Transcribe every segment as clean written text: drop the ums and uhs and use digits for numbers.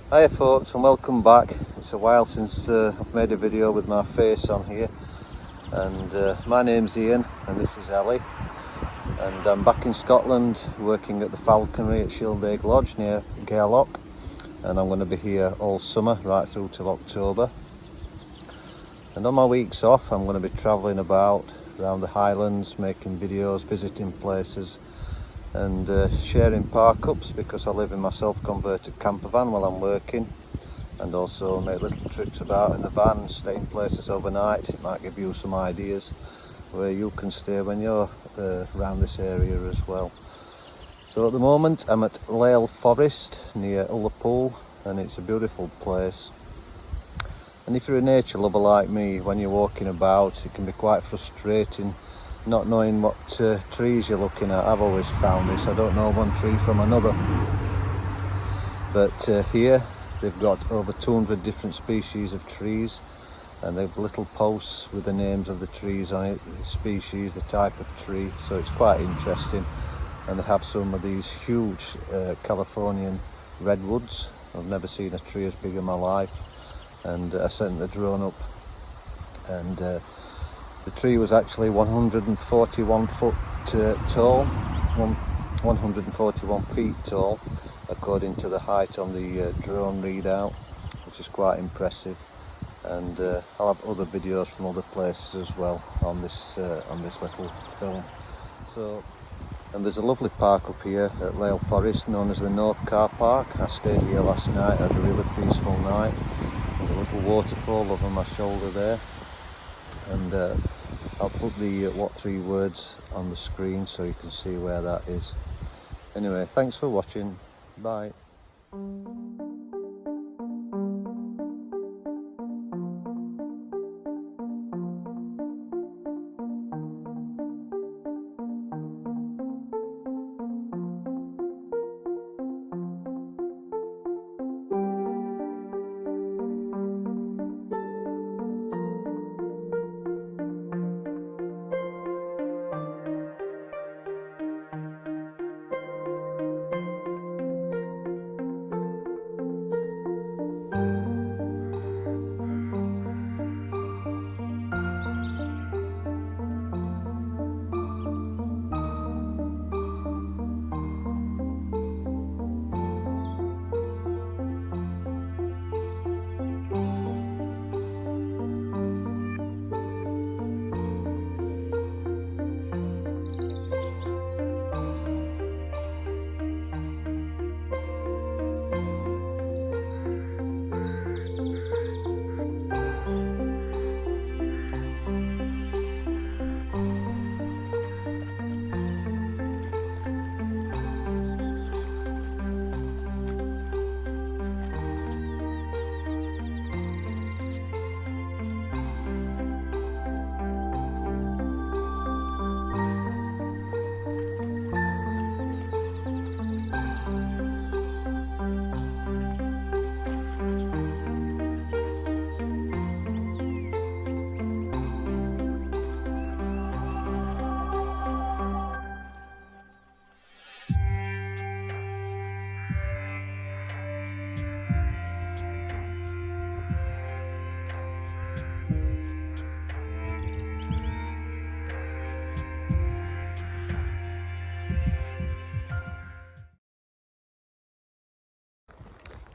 Hiya folks, and welcome back. It's a while since I've made a video with my face on here, and my name's Ian and this is Ellie, and I'm back in Scotland working at the falconry at Shildake Lodge near Gairloch, and I'm going to be here all summer right through till October. And on my weeks off I'm going to be travelling about around the Highlands, making videos, visiting places and sharing park-ups, because I live in my self-converted camper van while I'm working, and also make little trips about in the van, stay in places overnight. It might give you some ideas where you can stay when you're around this area as well. So at the moment I'm at Lale Forest near Ullapool, and it's a beautiful place. And if you're a nature lover like me, when you're walking about it can be quite frustrating not knowing what trees you're looking at. I've always found this, I don't know one tree from another. But here they've got over 200 different species of trees, and they've little posts with the names of the trees on it, the species, the type of tree, so it's quite interesting. And they have some of these huge Californian redwoods. I've never seen a tree as big in my life, and I sent the drone up, and the tree was actually 141 foot tall, 141 feet tall, according to the height on the drone readout, which is quite impressive. And I'll have other videos from other places as well on this little film. So, and there's a lovely park up here at Lale Forest known as the North Car Park. I stayed here last night, had a really peaceful night. There's a little waterfall over my shoulder there, and I'll put the what 3 words on the screen so you can see where that is. Anyway, thanks for watching. Bye.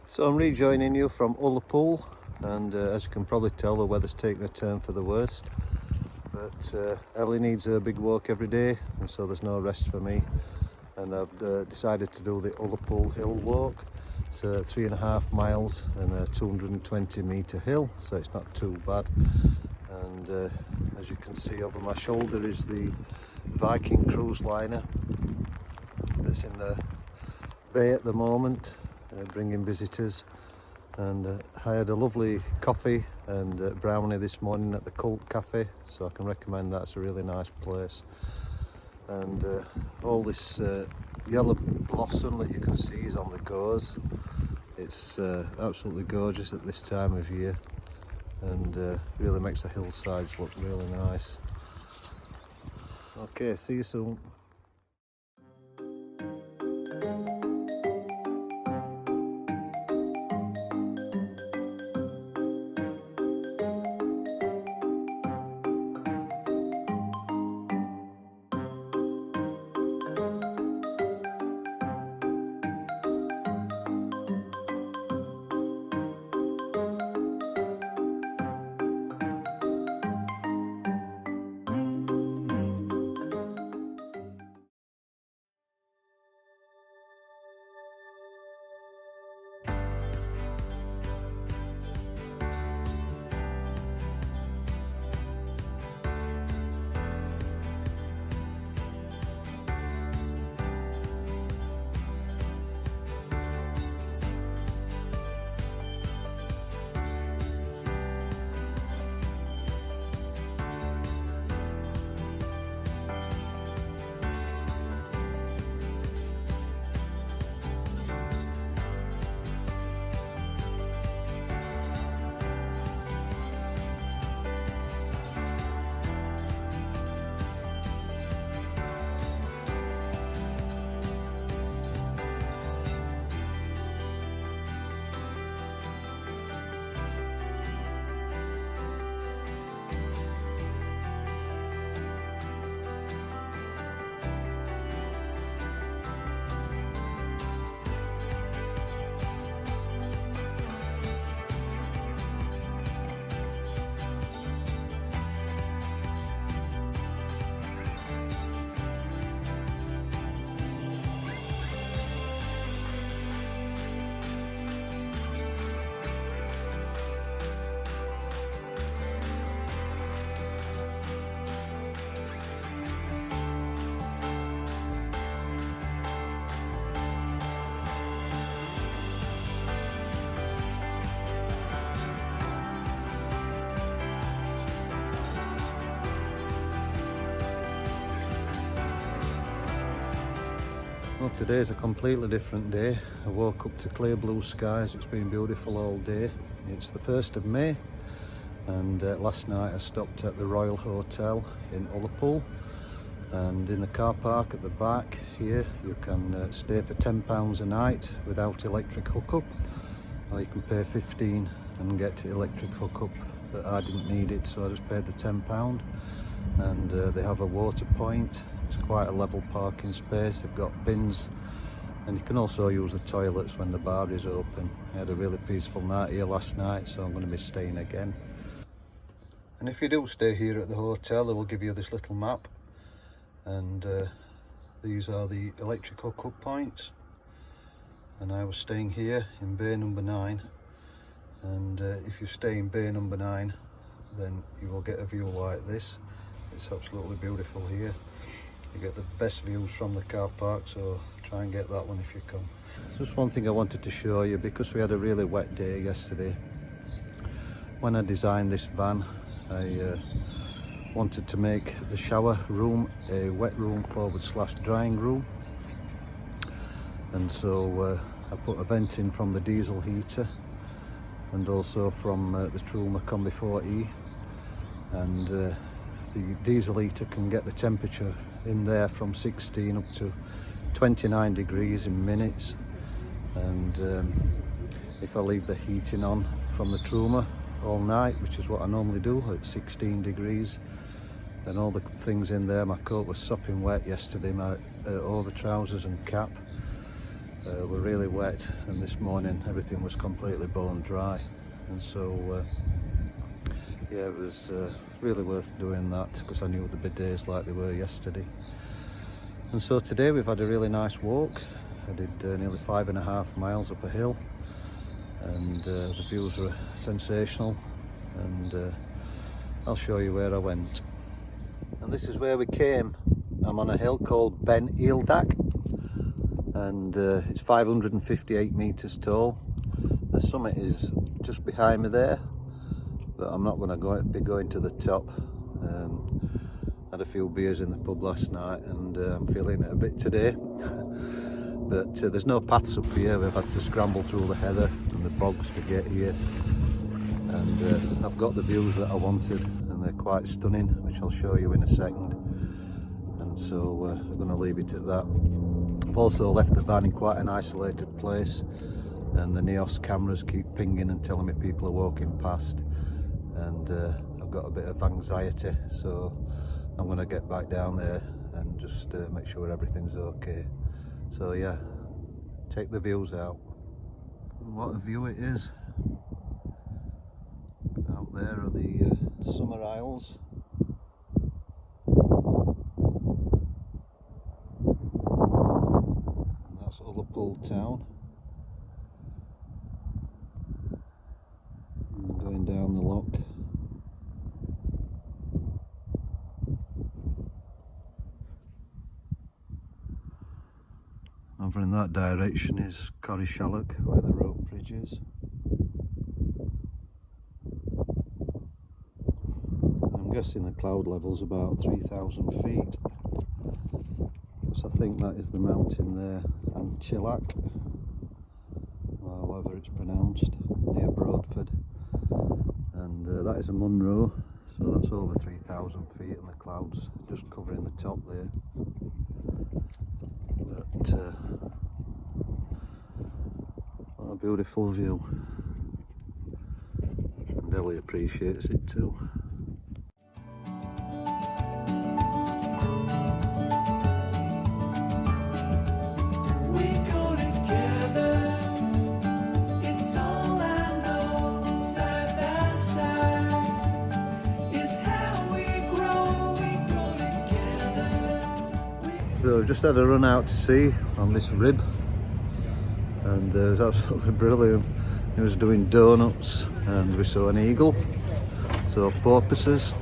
So I'm rejoining you from Ullapool, and as you can probably tell, the weather's taken a turn for the worst. But Ellie needs a big walk every day, and so there's no rest for me. And I've decided to do the Ullapool Hill Walk. It's 3.5 miles and a 220 metre hill, so it's not too bad. And as you can see over my shoulder is the Viking cruise liner that's in the bay at the moment, bringing visitors. And I had a lovely coffee and brownie this morning at the Cult Cafe, so I can recommend that. It's a really nice place. And all this yellow blossom that you can see is on the goers. It's absolutely gorgeous at this time of year, and really makes the hillsides look really nice. Okay, see you soon. Well, today's a completely different day. I woke up to clear blue skies. It's been beautiful all day. It's the 1st of May, and last night I stopped at the Royal Hotel in Ullapool, and in the car park at the back here you can stay for £10 a night without electric hookup, or you can pay 15 and get electric hookup, but I didn't need it, so I just paid the £10. And they have a water point. It's quite a level parking space. They've got bins, and you can also use the toilets when the bar is open. I had a really peaceful night here last night, so I'm going to be staying again. And if you do stay here at the hotel, they will give you this little map, and these are the electric hookup points. And I was staying here in bay number 9, and if you stay in bay number 9, then you will get a view like this. It's absolutely beautiful here. You get the best views from the car park, so try and get that one if you can. Just one thing I wanted to show you, because we had a really wet day yesterday. When I designed this van, I wanted to make the shower room a wet room / drying room, and so I put a vent in from the diesel heater and also from the Truma Combi 4E, and the diesel heater can get the temperature in there from 16 up to 29 degrees in minutes. And if I leave the heating on from the Truma all night, which is what I normally do at 16 degrees, then all the things in there, my coat was sopping wet yesterday, my over trousers and cap were really wet, and this morning everything was completely bone dry. And so yeah, it was really worth doing that, because I knew there'd be days like they were yesterday. And so today we've had a really nice walk. I did nearly 5.5 miles up a hill, and the views were sensational, and I'll show you where I went. And this is where we came. I'm on a hill called Ben Eildak, and it's 558 metres tall. The summit is just behind me there, but I'm not going to be going to the top. Had a few beers in the pub last night, and I'm feeling it a bit today. But there's no paths up here. We've had to scramble through the heather and the bogs to get here, and I've got the views that I wanted, and they're quite stunning, which I'll show you in a second. And so we're going to leave it at that. I've also left the van in quite an isolated place, and the Neos cameras keep pinging and telling me people are walking past, and I've got a bit of anxiety, so I'm going to get back down there and just make sure everything's okay. So yeah, take the views out. What a view it is. Out there are the Summer Isles. And that's Ullapool town. And going down the loch. Over in that direction is Corrishallock, where the rope bridge is. I'm guessing the cloud level's about 3,000 feet. So I think that is the mountain there, Anchillac, or however it's pronounced, near Broadford. And that is a Munro, so that's over 3,000 feet, and the clouds just covering the top there. But what a beautiful view, and Ellie appreciates it too. So we've just had a run out to sea on this rib, and it was absolutely brilliant. He was doing donuts, and we saw an eagle, saw porpoises,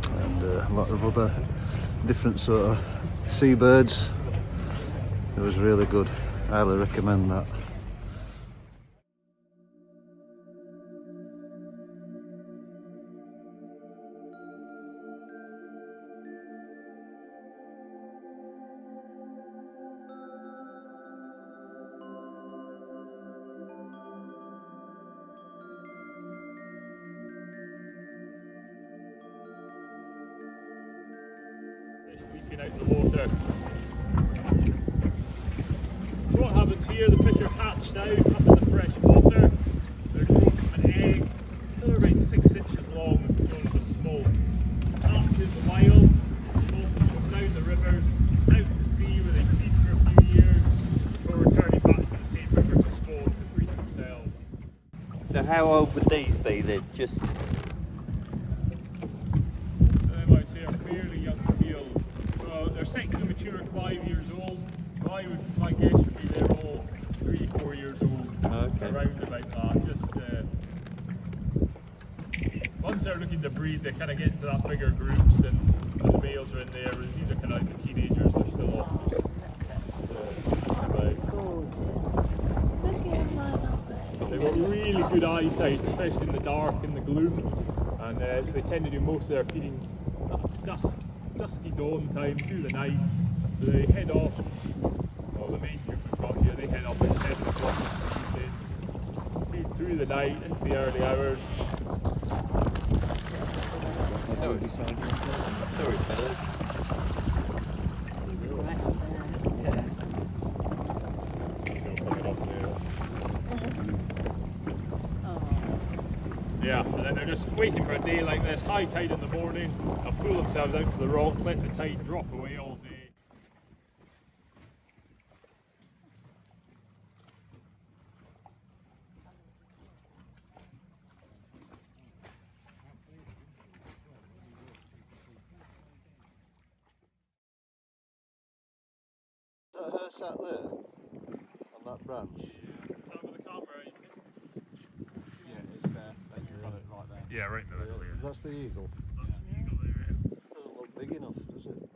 and a lot of other different sort of seabirds. It was really good. I highly recommend that. looking out the water. So what happens here, the fish are hatched out up in the fresh water. They're growing from an egg. They're about 6 inches long, as known as a smolt. Hatched in the wild, smolts are swum down the rivers, out to sea where they feed for a few years before returning back to the same river to spawn to breed themselves. So how old would these be then? Just I might say are fairly young seals. They're sexually mature at 5 years old. My guess would be they're all 3-4 years old. okay. Around about that. Just once they're looking to breed, they kind of get into that bigger groups, and the males are in there. These are kind of like the teenagers. They're still all They've got really good eyesight, especially in the dark and the gloom, and so they tend to do most of their feeding at dusky dawn time through the night. So they head off. Well, the main group we've got here, they head off at 7 o'clock in the evening, feed through the night into the early hours. sorry fellas. Yeah, and then they're just waiting for a day like this, high tide in the morning. They'll pull themselves out to the rocks, let the tide drop away all day. Is that her sat there on that branch? Top of the camera, Yeah, it's there. You've got it right there. yeah, right in the middle here. That's the eagle. That's the eagle there, yeah. Doesn't look big enough, does it?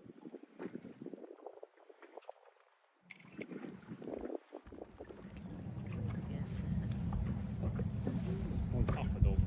Half a dolphin.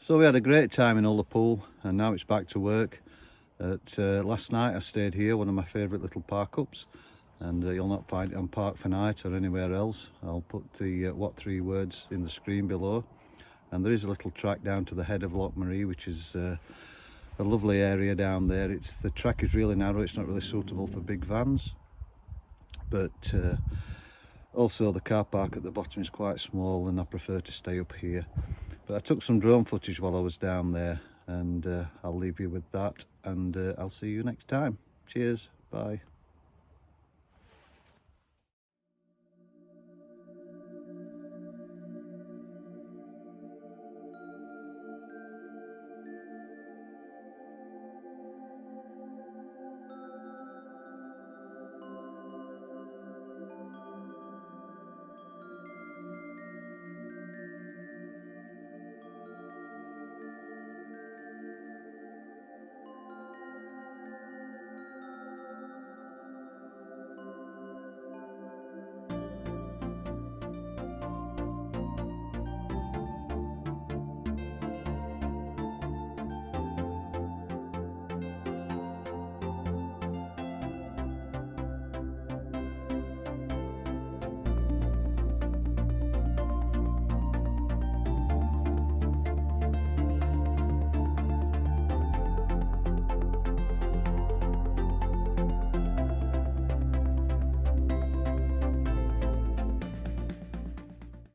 So we had a great time in Ullapool, and now it's back to work. Last night I stayed here, one of my favourite little park ups, and you'll not find it on Park for Night or anywhere else. I'll put the what 3 words in the screen below, and there is a little track down to the head of Loch Marie, which is a lovely area down there. The track is really narrow, it's not really suitable for big vans, but also the car park at the bottom is quite small, and I prefer to stay up here. But I took some drone footage while I was down there, and I'll leave you with that, and I'll see you next time. Cheers, bye.